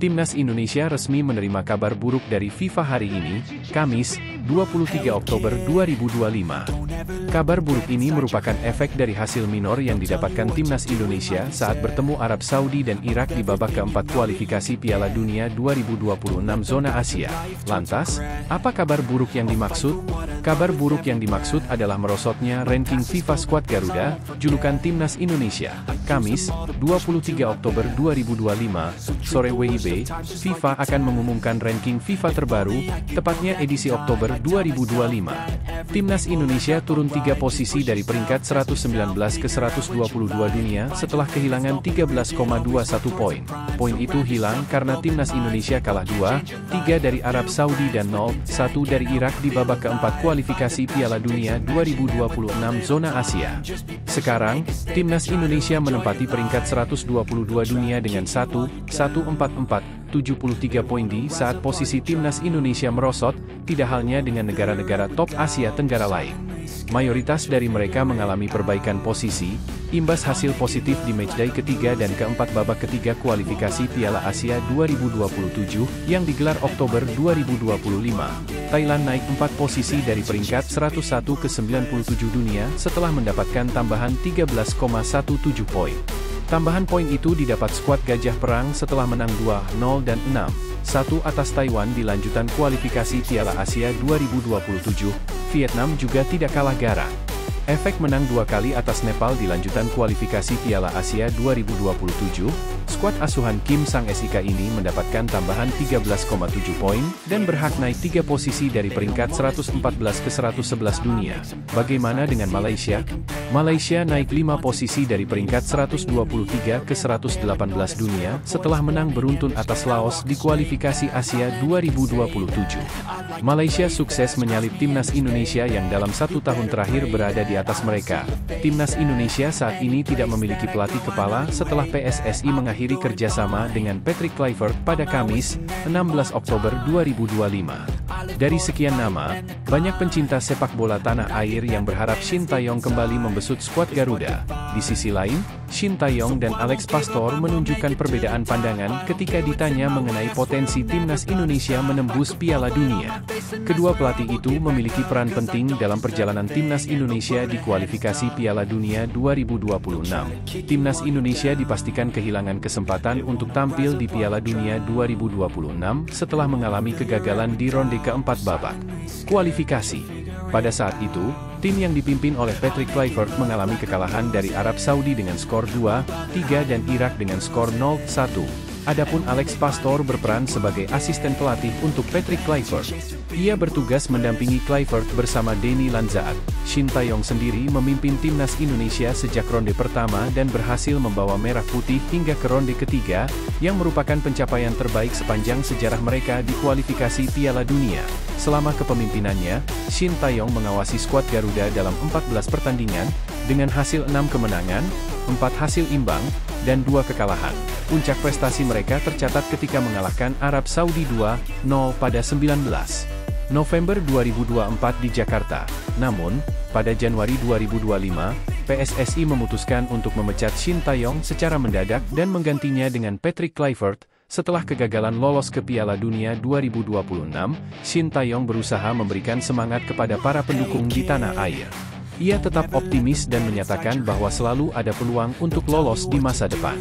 Timnas Indonesia resmi menerima kabar buruk dari FIFA hari ini, Kamis, 23 Oktober 2025. Kabar buruk ini merupakan efek dari hasil minor yang didapatkan Timnas Indonesia saat bertemu Arab Saudi dan Irak di babak keempat kualifikasi Piala Dunia 2026 zona Asia. Lantas, apa kabar buruk yang dimaksud? Kabar buruk yang dimaksud adalah merosotnya ranking FIFA skuad Garuda, julukan Timnas Indonesia. Kamis, 23 Oktober 2025, sore WIB, FIFA akan mengumumkan ranking FIFA terbaru, tepatnya edisi Oktober 2025. Timnas Indonesia turun 3 posisi dari peringkat 119 ke 122 dunia setelah kehilangan 13,21 poin. Poin itu hilang karena Timnas Indonesia kalah 2-3 dari Arab Saudi dan 0-1 dari Irak di babak keempat kualifikasi Piala Dunia 2026 zona Asia. Sekarang, Timnas Indonesia menempati peringkat 122 dunia dengan 1,144,73 poin di saat posisi Timnas Indonesia merosot, tidak halnya dengan negara-negara top Asia Tenggara lain. Mayoritas dari mereka mengalami perbaikan posisi, imbas hasil positif di matchday ketiga dan keempat babak ketiga kualifikasi Piala Asia 2027 yang digelar Oktober 2025. Thailand naik 4 posisi dari peringkat 101 ke 97 dunia setelah mendapatkan tambahan 13,17 poin. Tambahan poin itu didapat skuad Gajah Perang setelah menang 2-0 dan 6-1 atas Taiwan di lanjutan kualifikasi Piala Asia 2027. Vietnam juga tidak kalah garang. Efek menang 2 kali atas Nepal di lanjutan kualifikasi Piala Asia 2027, skuad asuhan Kim Sang-SIK ini mendapatkan tambahan 13,7 poin, dan berhak naik 3 posisi dari peringkat 114 ke 111 dunia. Bagaimana dengan Malaysia? Malaysia naik 5 posisi dari peringkat 123 ke 118 dunia setelah menang beruntun atas Laos di kualifikasi Asia 2027. Malaysia sukses menyalip Timnas Indonesia yang dalam 1 tahun terakhir berada di atas mereka. Timnas Indonesia saat ini tidak memiliki pelatih kepala setelah PSSI mengakhiri kerjasama dengan Patrick Kluivert pada Kamis, 16 Oktober 2025. Dari sekian nama, banyak pencinta sepak bola tanah air yang berharap Shin Tae-yong kembali membesut skuad Garuda. Di sisi lain, Shin Tae-yong dan Alex Pastor menunjukkan perbedaan pandangan ketika ditanya mengenai potensi Timnas Indonesia menembus Piala Dunia. Kedua pelatih itu memiliki peran penting dalam perjalanan Timnas Indonesia di kualifikasi Piala Dunia 2026. Timnas Indonesia dipastikan kehilangan kesempatan untuk tampil di Piala Dunia 2026 setelah mengalami kegagalan di ronde keempat babak kualifikasi. Pada saat itu, tim yang dipimpin oleh Patrick Kluivert mengalami kekalahan dari Arab Saudi dengan skor 2-3 dan Irak dengan skor 0-1. Adapun Alex Pastor berperan sebagai asisten pelatih untuk Patrick Kluivert. Ia bertugas mendampingi Kluivert bersama Denny Lanzaat. Shin Tae-yong sendiri memimpin Timnas Indonesia sejak ronde pertama dan berhasil membawa Merah Putih hingga ke ronde ketiga, yang merupakan pencapaian terbaik sepanjang sejarah mereka di kualifikasi Piala Dunia. Selama kepemimpinannya, Shin Tae-yong mengawasi skuad Garuda dalam 14 pertandingan, dengan hasil 6 kemenangan, 4 hasil imbang, dan 2 kekalahan. Puncak prestasi mereka tercatat ketika mengalahkan Arab Saudi 2-0 pada 19 November 2024 di Jakarta. Namun, pada Januari 2025, PSSI memutuskan untuk memecat Shin Tae-yong secara mendadak dan menggantinya dengan Patrick Kluivert. Setelah kegagalan lolos ke Piala Dunia 2026, Shin Tae-yong berusaha memberikan semangat kepada para pendukung di tanah air. Ia tetap optimis dan menyatakan bahwa selalu ada peluang untuk lolos di masa depan.